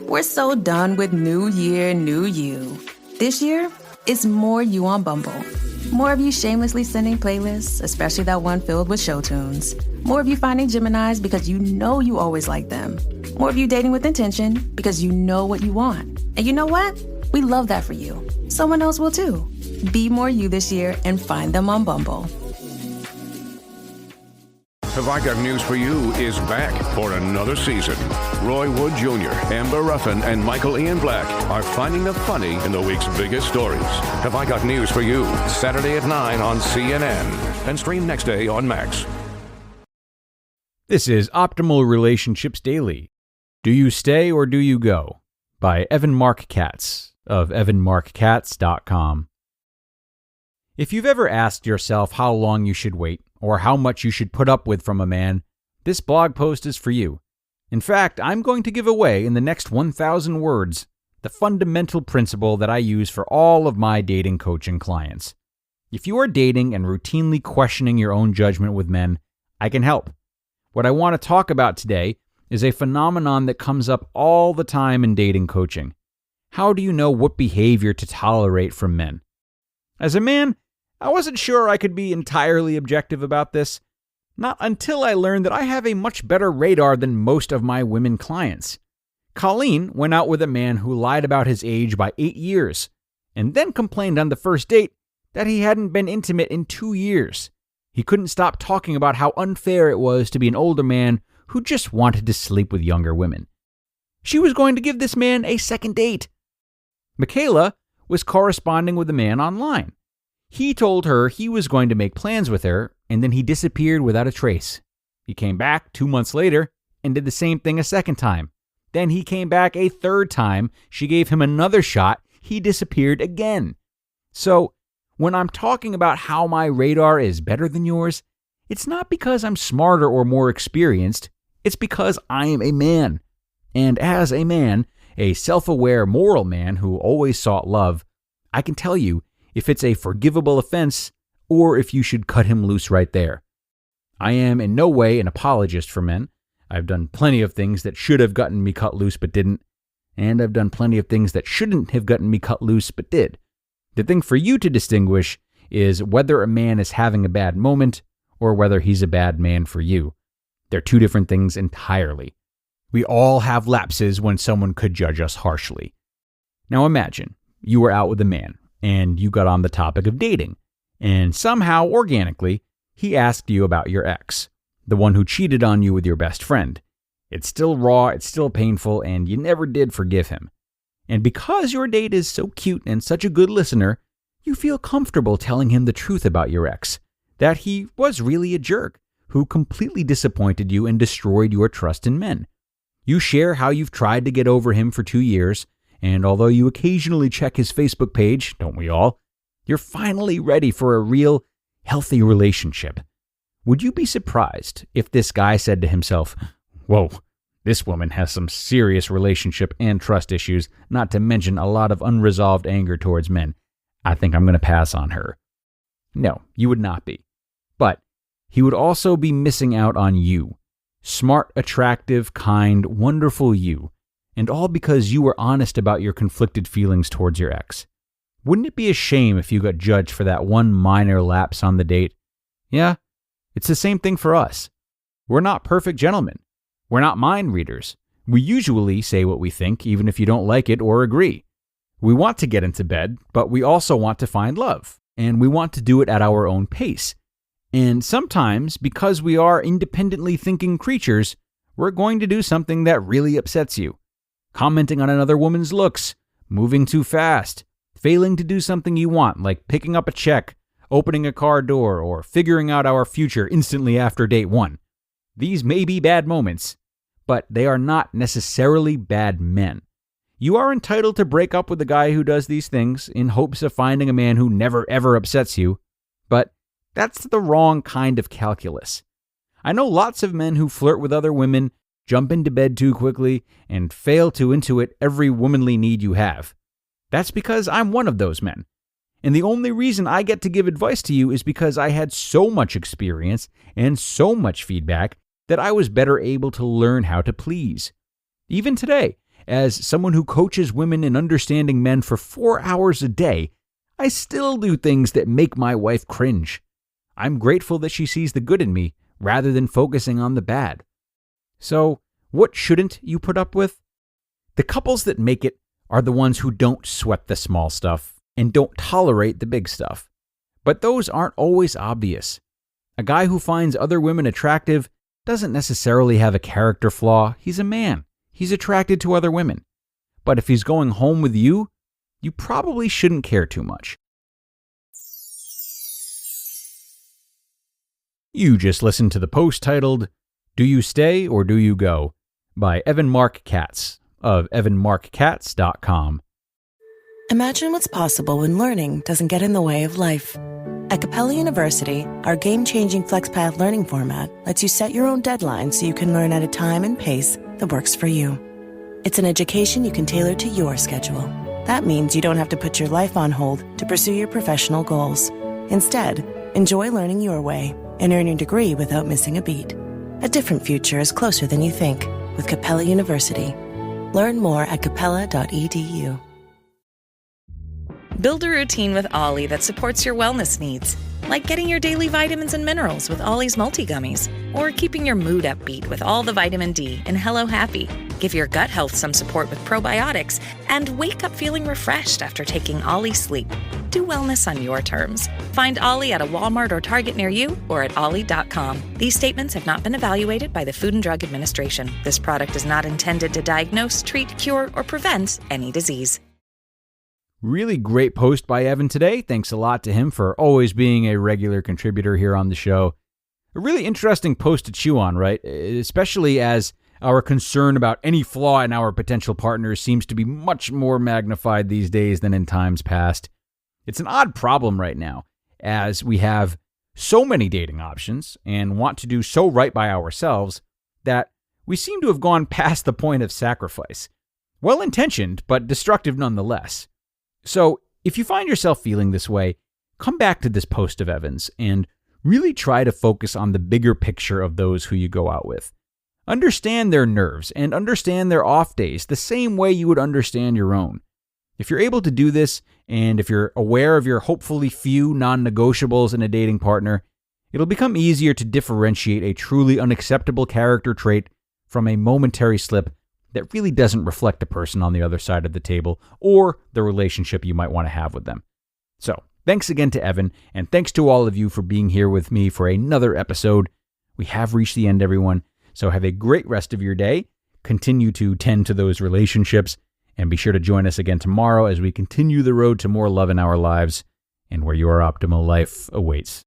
We're so done with new year, new you. This year, it's more you on Bumble. More of you shamelessly sending playlists, especially that one filled with show tunes. More of you finding Geminis because you know you always like them. More of you dating with intention because you know what you want. And you know what? We love that for you. Someone else will too. Be more you this year and find them on Bumble. Have I Got News for You is back for another season. Roy Wood Jr., Amber Ruffin, and Michael Ian Black are finding the funny in the week's biggest stories. Have I Got News for You, Saturday at 9 on CNN, and stream next day on Max. This is Optimal Relationships Daily. Do You Stay or Do You Go? By Marc Katz of evanmarckatz.com. If you've ever asked yourself how long you should wait or how much you should put up with from a man, this blog post is for you. In fact, I'm going to give away in the next 1,000 words the fundamental principle that I use for all of my dating coaching clients. If you are dating and routinely questioning your own judgment with men, I can help. What I want to talk about today is a phenomenon that comes up all the time in dating coaching. How do you know what behavior to tolerate from men? As a man, I wasn't sure I could be entirely objective about this, not until I learned that I have a much better radar than most of my women clients. Colleen went out with a man who lied about his age by 8 years, and then complained on the first date that he hadn't been intimate in 2 years. He couldn't stop talking about how unfair it was to be an older man who just wanted to sleep with younger women. She was going to give this man a second date. Michaela was corresponding with a man online. He told her he was going to make plans with her, and then he disappeared without a trace. He came back 2 months later and did the same thing a second time. Then he came back a third time. She gave him another shot. He disappeared again. So, when I'm talking about how my radar is better than yours, it's not because I'm smarter or more experienced. It's because I am a man. And as a man, a self-aware, moral man who always sought love, I can tell you if it's a forgivable offense or if you should cut him loose right there. I am in no way an apologist for men. I've done plenty of things that should have gotten me cut loose but didn't, and I've done plenty of things that shouldn't have gotten me cut loose but did. The thing for you to distinguish is whether a man is having a bad moment or whether he's a bad man for you. They're two different things entirely. We all have lapses when someone could judge us harshly. Now imagine you were out with a man and you got on the topic of dating, and somehow, organically, he asked you about your ex, the one who cheated on you with your best friend. It's still raw, it's still painful, and you never did forgive him. And because your date is so cute and such a good listener, you feel comfortable telling him the truth about your ex, that he was really a jerk who completely disappointed you and destroyed your trust in men. You share how you've tried to get over him for 2 years, and although you occasionally check his Facebook page, don't we all, you're finally ready for a real, healthy relationship. Would you be surprised if this guy said to himself, "Whoa, this woman has some serious relationship and trust issues, not to mention a lot of unresolved anger towards men. I think I'm going to pass on her"? No, you would not be. But he would also be missing out on you. Smart, attractive, kind, wonderful you. And all because you were honest about your conflicted feelings towards your ex. Wouldn't it be a shame if you got judged for that one minor lapse on the date? Yeah, it's the same thing for us. We're not perfect gentlemen. We're not mind readers. We usually say what we think, even if you don't like it or agree. We want to get into bed, but we also want to find love, and we want to do it at our own pace. And sometimes, because we are independently thinking creatures, we're going to do something that really upsets you. Commenting on another woman's looks, moving too fast, failing to do something you want, like picking up a check, opening a car door, or figuring out our future instantly after date 1. These may be bad moments, but they are not necessarily bad men. You are entitled to break up with a guy who does these things in hopes of finding a man who never ever upsets you, but that's the wrong kind of calculus. I know lots of men who flirt with other women, jump into bed too quickly, and fail to intuit every womanly need you have. That's because I'm one of those men. And the only reason I get to give advice to you is because I had so much experience and so much feedback that I was better able to learn how to please. Even today, as someone who coaches women in understanding men for 4 hours a day, I still do things that make my wife cringe. I'm grateful that she sees the good in me rather than focusing on the bad. So, what shouldn't you put up with? The couples that make it are the ones who don't sweat the small stuff and don't tolerate the big stuff. But those aren't always obvious. A guy who finds other women attractive doesn't necessarily have a character flaw. He's a man. He's attracted to other women. But if he's going home with you, you probably shouldn't care too much. You just listened to the post titled, "Do You Stay or Do You Go?" by Marc Katz of evanmarckatz.com. Imagine what's possible when learning doesn't get in the way of life. At Capella University, our game-changing FlexPath learning format lets you set your own deadlines so you can learn at a time and pace that works for you. It's an education you can tailor to your schedule. That means you don't have to put your life on hold to pursue your professional goals. Instead, enjoy learning your way and earn your degree without missing a beat. A different future is closer than you think with Capella University. Learn more at capella.edu. Build a routine with Ollie that supports your wellness needs, like getting your daily vitamins and minerals with Ollie's multi-gummies, or keeping your mood upbeat with all the vitamin D in Hello Happy. Give your gut health some support with probiotics, and wake up feeling refreshed after taking Ollie Sleep. Do wellness on your terms. Find Ollie at a Walmart or Target near you or at ollie.com. These statements have not been evaluated by the Food and Drug Administration. This product is not intended to diagnose, treat, cure, or prevent any disease. Really great post by Evan today. Thanks a lot to him for always being a regular contributor here on the show. A really interesting post to chew on, right? Especially as our concern about any flaw in our potential partners seems to be much more magnified these days than in times past. It's an odd problem right now, as we have so many dating options and want to do so right by ourselves that we seem to have gone past the point of sacrifice. Well-intentioned, but destructive nonetheless. So, if you find yourself feeling this way, come back to this post of Evan's and really try to focus on the bigger picture of those who you go out with. Understand their nerves and understand their off days the same way you would understand your own. If you're able to do this, and if you're aware of your hopefully few non-negotiables in a dating partner, it'll become easier to differentiate a truly unacceptable character trait from a momentary slip that really doesn't reflect the person on the other side of the table or the relationship you might want to have with them. So, thanks again to Evan, and thanks to all of you for being here with me for another episode. We have reached the end, everyone, so have a great rest of your day. Continue to tend to those relationships, and be sure to join us again tomorrow as we continue the road to more love in our lives and where your optimal life awaits.